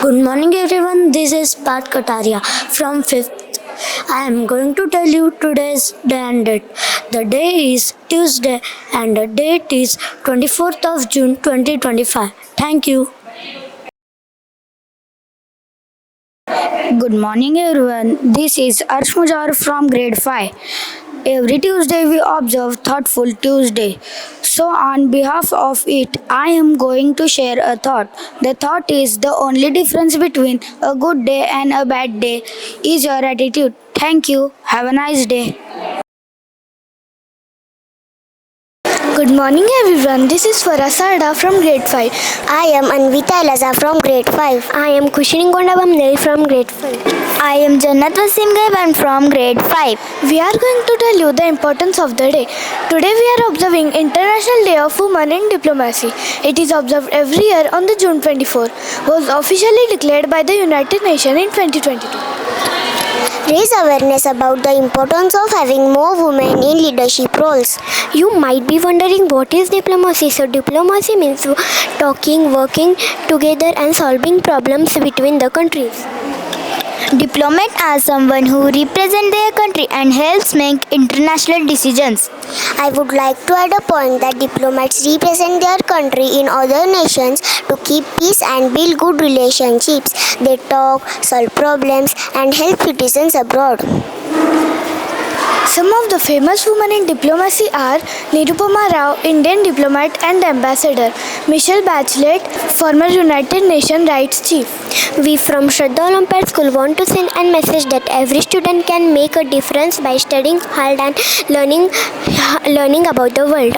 Good morning everyone, this is Pat Kataria from 5th. I am going to tell you today's day and date. The day is Tuesday and the date is 24th of June 2025. Thank you. Good morning everyone. This is Arsh Mujar from grade 5. Every Tuesday we observe Thoughtful Tuesday. So on behalf of it, I am going to share a thought. The thought is the only difference between a good day and a bad day is your attitude. Thank you. Have a nice day. Good morning everyone, this is Shraddha from grade 5. I am Anvita Elaza from grade 5. I am Kushini Gondabamneri from grade 5. I am Jannat Wasim Gaiban from grade 5. We are going to tell you the importance of the day. Today we are observing International Day of Women in Diplomacy. It is observed every year on the June 24, was officially declared by the United Nations in 2022. Raise awareness about the importance of having more women in leadership roles. You might be wondering what is diplomacy. So diplomacy means talking, working together and solving problems between the countries. Diplomat are someone who represent their country and helps make international decisions. I would like to add a point that diplomats represent their country in other nations to keep peace and build good relationships. They talk, solve problems and help citizens abroad. Some of the famous women in diplomacy are Nirupama Rao, Indian diplomat and ambassador; Michelle Bachelet, former United Nations Rights Chief. We from Shraddha Olympiad School want to send a message that every student can make a difference by studying hard and learning about the world.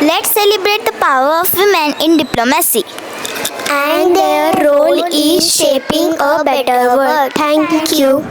Let's celebrate the power of women in diplomacy. And their role is shaping a better world. Thank you.